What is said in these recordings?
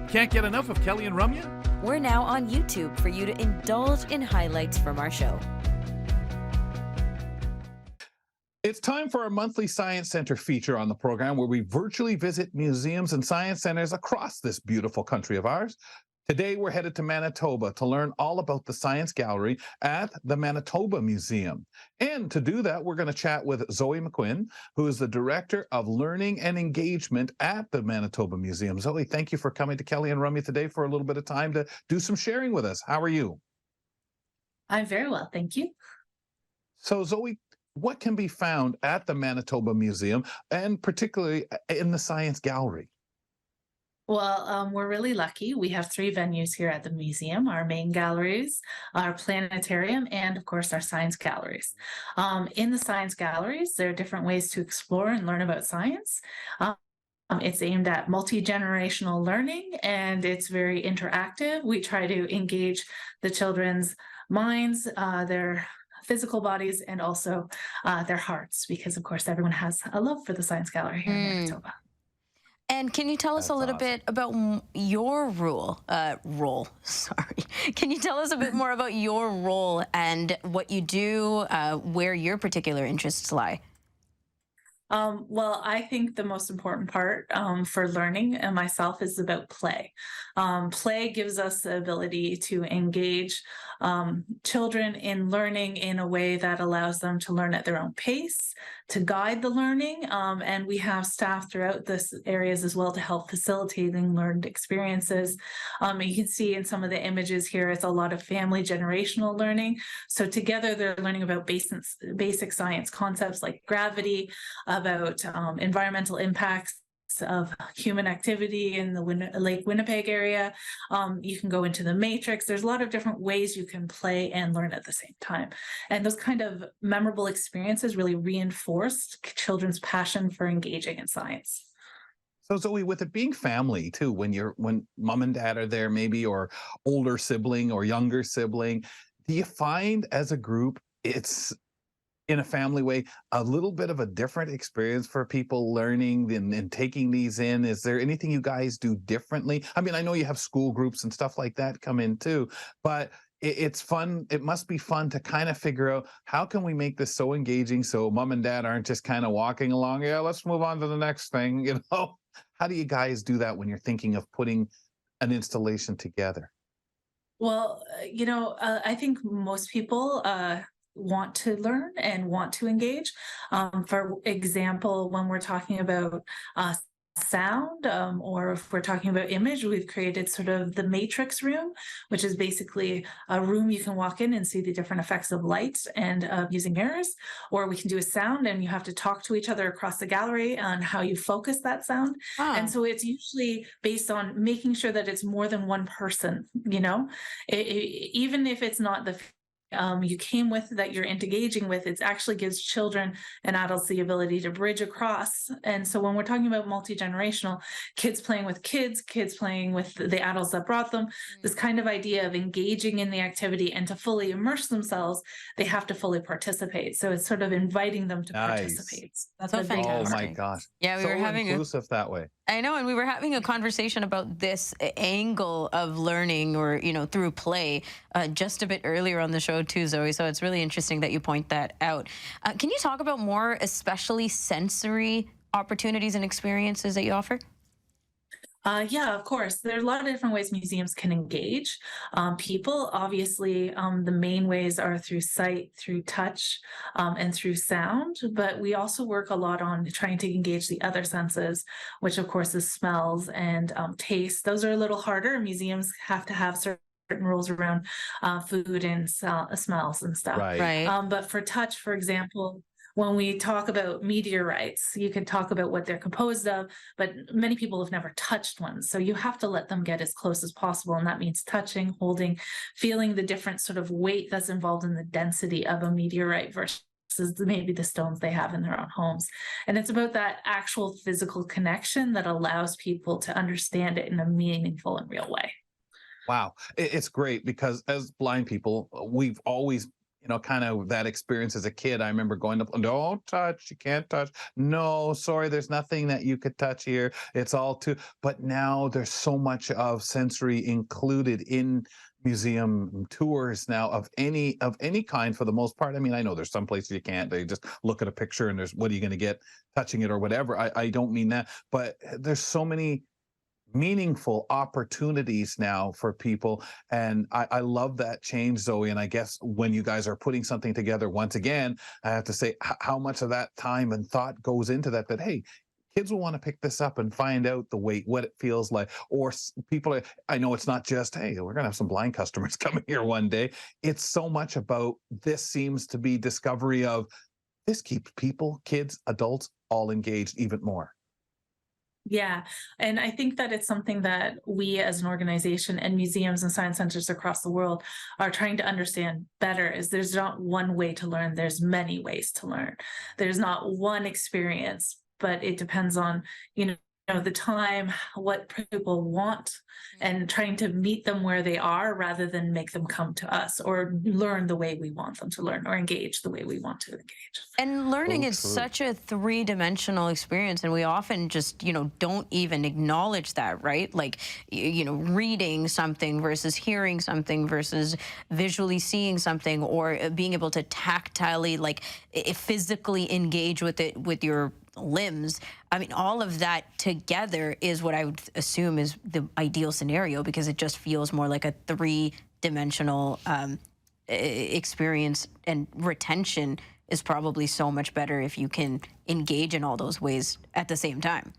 Can't get enough of Kelly and Ramya? We're now on YouTube for you to indulge in highlights from our show. It's time for our monthly Science Center feature on the program where we virtually visit museums and science centers across this beautiful country of ours. Today, we're headed to Manitoba to learn all about the Science Gallery at the Manitoba Museum. And to do that, we're going to chat with Zoe McQuinn, who is the Director of Learning and Engagement at the Manitoba Museum. Zoe, thank you for coming to Kelly and Ramya today for a little bit of time to do some sharing with us. How are you? I'm very well, thank you. So, Zoe, what can be found at the Manitoba Museum and particularly in the Science Gallery? Well, we're really lucky. We have 3 venues here at the museum, our main galleries, our planetarium, and of course our science galleries. In the science galleries, there are different ways to explore and learn about science. It's aimed at multi-generational learning and it's very interactive. We try to engage the children's minds, their physical bodies, and also their hearts, because of course everyone has a love for the science gallery here in Manitoba. And can you tell us a little bit about your role? Can you tell us a bit more about your role and what you do, where your particular interests lie? Well, I think the most important part for learning and myself is about play. Play gives us the ability to engage children in learning in a way that allows them to learn at their own pace, to guide the learning, and we have staff throughout this areas as well to help facilitating learned experiences. You can see in some of the images here, it's a lot of family generational learning. So together they're learning about basic science concepts like gravity, about environmental impacts of human activity in the Lake Winnipeg area. You can go into the matrix. There's a lot of different ways you can play and learn at the same time. And those kind of memorable experiences really reinforced children's passion for engaging in science. So Zoe, with it being family too, when mom and dad are there maybe, or older sibling or younger sibling, do you find as a group it's in a family way, a little bit of a different experience for people learning and taking these in? Is there anything you guys do differently? I mean, I know you have school groups and stuff like that come in too, but it's fun. It must be fun to kind of figure out how can we make this so engaging so mom and dad aren't just kind of walking along, yeah, let's move on to the next thing, you know? How do you guys do that when you're thinking of putting an installation together? Well, I think most people want to learn and want to engage. For example, when we're talking about sound, or if we're talking about image, we've created sort of the matrix room, which is basically a room you can walk in and see the different effects of light and using mirrors, or we can do a sound and you have to talk to each other across the gallery on how you focus that sound. And so it's usually based on making sure that it's more than one person, even if it's not the you came with that you're engaging with, it actually gives children and adults the ability to bridge across. And so when we're talking about multi-generational, kids playing with kids playing with the adults that brought them, this kind of idea of engaging in the activity, and to fully immerse themselves, they have to fully participate. So it's sort of inviting them to participate. That's so fantastic. Oh my gosh. Yeah, we so were having inclusive that way. I know, and we were having a conversation about this angle of learning, or through play, just a bit earlier on the show too, Zoe. So it's really interesting that you point that out. Can you talk about more, especially sensory opportunities and experiences that you offer? Yeah, of course. There are a lot of different ways museums can engage people. Obviously, the main ways are through sight, through touch, and through sound. But we also work a lot on trying to engage the other senses, which of course is smells and taste. Those are a little harder. Museums have to have certain rules around food and smells and stuff. Right. But for touch, for example, when we talk about meteorites, you can talk about what they're composed of, but many people have never touched one. So you have to let them get as close as possible. And that means touching, holding, feeling the different sort of weight that's involved in the density of a meteorite versus maybe the stones they have in their own homes. And it's about that actual physical connection that allows people to understand it in a meaningful and real way. Wow. It's great because as blind people, we've always kind of that experience as a kid. I remember going up, don't touch, you can't touch. No, sorry, there's nothing that you could touch here. It's all too, but now there's so much of sensory included in museum tours now of any kind for the most part. I mean, I know there's some places you can't, they just look at a picture and there's, what are you going to get touching it or whatever. I don't mean that, but there's so many meaningful opportunities now for people. And I love that change, Zoe. And I guess when you guys are putting something together, once again, I have to say how much of that time and thought goes into that, hey, kids will want to pick this up and find out the weight, what it feels like. Or people, I know it's not just, hey, we're going to have some blind customers coming here one day. It's so much about, this seems to be discovery of, this keeps people, kids, adults, all engaged even more. Yeah, and I think that it's something that we as an organization and museums and science centers across the world are trying to understand better, is there's not one way to learn, there's many ways to learn. There's not one experience, but it depends on, the time, what people want, and trying to meet them where they are rather than make them come to us or learn the way we want them to learn or engage the way we want to engage. And learning is such a three-dimensional experience, and we often just, don't even acknowledge that, right? Like, reading something versus hearing something versus visually seeing something, or being able to tactilely, like, physically engage with it with your limbs. I mean, all of that together is what I would assume is the ideal scenario, because it just feels more like a three-dimensional experience, and retention is probably so much better if you can engage in all those ways at the same time.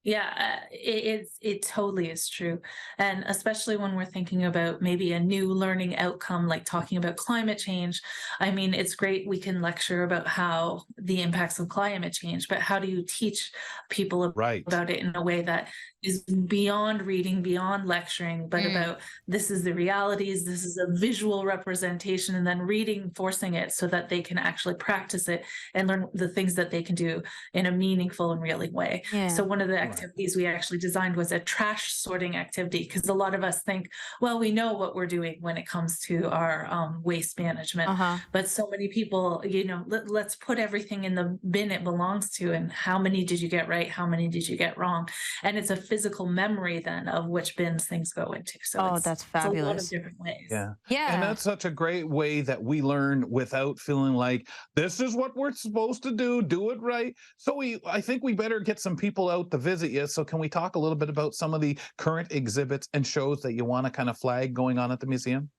Yeah, it totally is true. And especially when we're thinking about maybe a new learning outcome, like talking about climate change. I mean, it's great, we can lecture about how the impacts of climate change, but how do you teach people about it in a way that is beyond reading, beyond lecturing, but about, this is the realities, this is a visual representation, and then reading, forcing it so that they can actually practice it and learn the things that they can do in a meaningful and real way. Yeah. So one of the activities we actually designed was a trash sorting activity, because a lot of us think, well, we know what we're doing when it comes to our waste management, but so many people, let's put everything in the bin it belongs to, and how many did you get right, how many did you get wrong? And it's a physical memory then of which bins things go into. So that's fabulous. It's a lot of different ways. Yeah. And that's such a great way that we learn without feeling like this is what we're supposed to do it right. So I think we better get some people out to visit you. So can we talk a little bit about some of the current exhibits and shows that you want to kind of flag going on at the museum?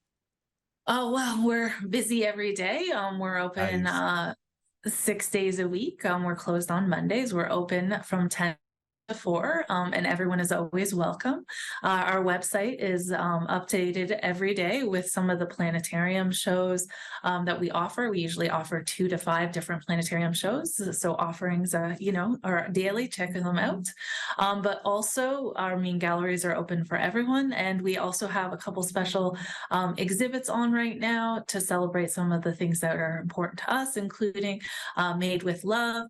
Oh, well, we're busy every day. We're open 6 days a week. We're closed on Mondays. We're open from 10 to 4, and everyone is always welcome. Our website is updated every day with some of the planetarium shows that we offer. We usually offer 2 to 5 different planetarium shows. So offerings, are daily, checking them out. But also our main galleries are open for everyone. And we also have a couple special exhibits on right now to celebrate some of the things that are important to us, including Made with Love,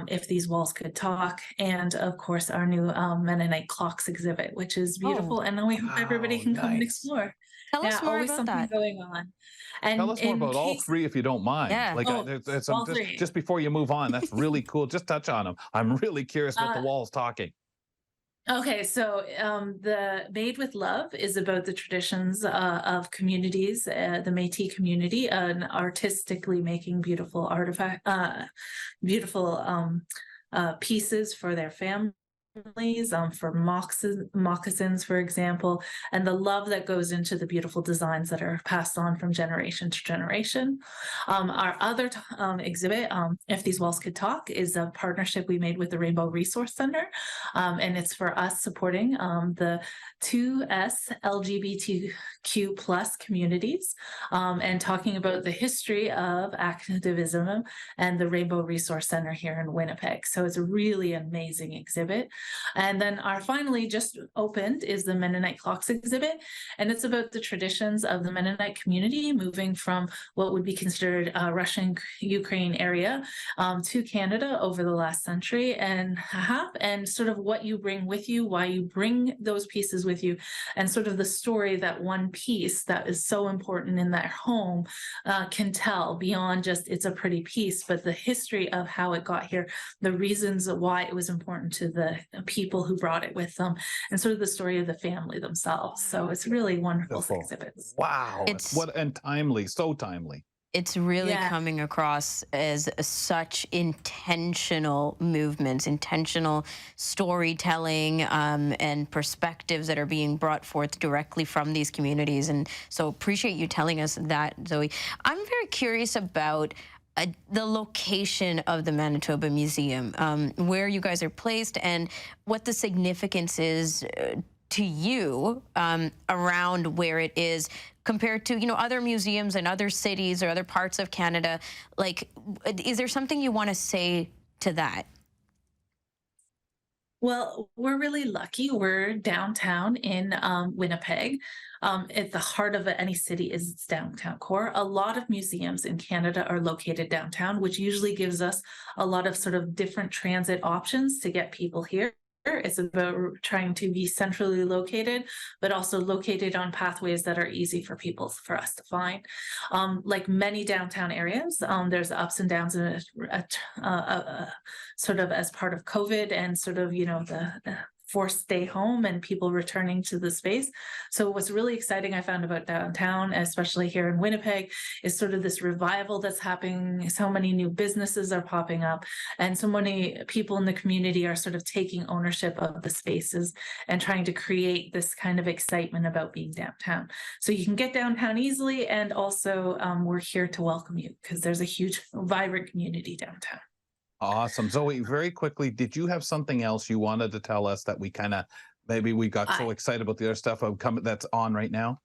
If These Walls Could Talk, and of course, our new Mennonite clocks exhibit, which is beautiful. And we hope everybody can come and explore. Tell us more always about something that. going on. And tell us more about all three if you don't mind. Yeah. Like just before you move on, that's really cool. Just touch on them. I'm really curious what the wall's talking. Okay, so the Made with Love is about the traditions of communities, the Métis community, and artistically making beautiful pieces for their families, for moccasins, for example, and the love that goes into the beautiful designs that are passed on from generation to generation. Our other exhibit, If These Walls Could Talk, is a partnership we made with the Rainbow Resource Center, and it's for us supporting the 2S LGBTQ plus communities, and talking about the history of activism and the Rainbow Resource Center here in Winnipeg. So it's a really amazing exhibit. And then our finally just opened is the Mennonite Clocks exhibit. And it's about the traditions of the Mennonite community moving from what would be considered a Russian Ukraine area to Canada over the last century and a half, and sort of what you bring with you, why you bring those pieces with you, and sort of the story that one piece that is so important in that home can tell beyond just it's a pretty piece, but the history of how it got here, the reasons why it was important to the people who brought it with them, and sort of the story of the family themselves. So it's really wonderful exhibits. Wow. And timely, so timely. It's really coming across as such intentional movements, intentional storytelling, and perspectives that are being brought forth directly from these communities. And so appreciate you telling us that, Zoe. I'm very curious about the location of the Manitoba Museum, where you guys are placed and what the significance is to you around where it is compared to, other museums in other cities or other parts of Canada. Like, is there something you want to say to that? Well, we're really lucky. We're downtown in Winnipeg. At the heart of any city is its downtown core. A lot of museums in Canada are located downtown, which usually gives us a lot of sort of different transit options to get people here. It's about trying to be centrally located, but also located on pathways that are easy for us to find. Like many downtown areas, there's ups and downs in sort of as part of COVID and sort of, the forced stay home and people returning to the space. So what's really exciting I found about downtown, especially here in Winnipeg, is sort of this revival that's happening. So many new businesses are popping up and so many people in the community are sort of taking ownership of the spaces and trying to create this kind of excitement about being downtown. So you can get downtown easily, and also we're here to welcome you because there's a huge, vibrant community downtown. Awesome. Zoe, very quickly, did you have something else you wanted to tell us that we maybe we got so excited about the other stuff that's on right now?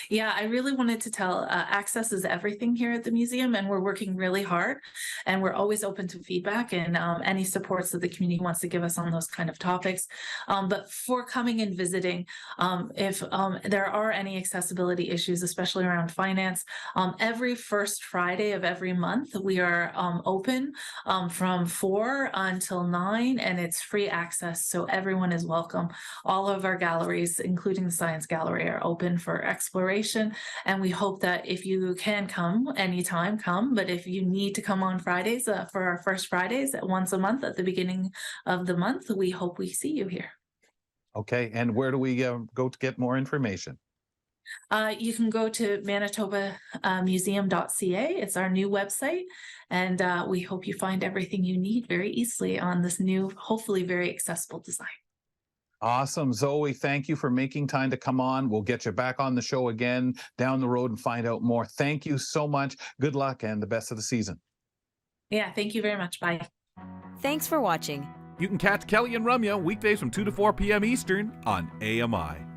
Yeah, I really wanted to tell access is everything here at the museum, and we're working really hard, and we're always open to feedback and any supports that the community wants to give us on those kind of topics. But for coming and visiting, if there are any accessibility issues, especially around finance, every first Friday of every month, we are open from 4 until 9, and it's free access, so everyone is welcome. All of our galleries, including the Science Gallery, are open for exploration. And we hope that if you can come anytime, come. But if you need to come on Fridays for our first Fridays once a month at the beginning of the month, we hope we see you here. Okay. And where do we go to get more information? You can go to manitobamuseum.ca. It's our new website. And we hope you find everything you need very easily on this new, hopefully very accessible design. Awesome. Zoe, thank you for making time to come on. We'll get you back on the show again down the road and find out more. Thank you so much. Good luck and the best of the season. Yeah, thank you very much. Bye. Thanks for watching. You can catch Kelly and Ramya weekdays from 2 to 4 p.m. Eastern on AMI.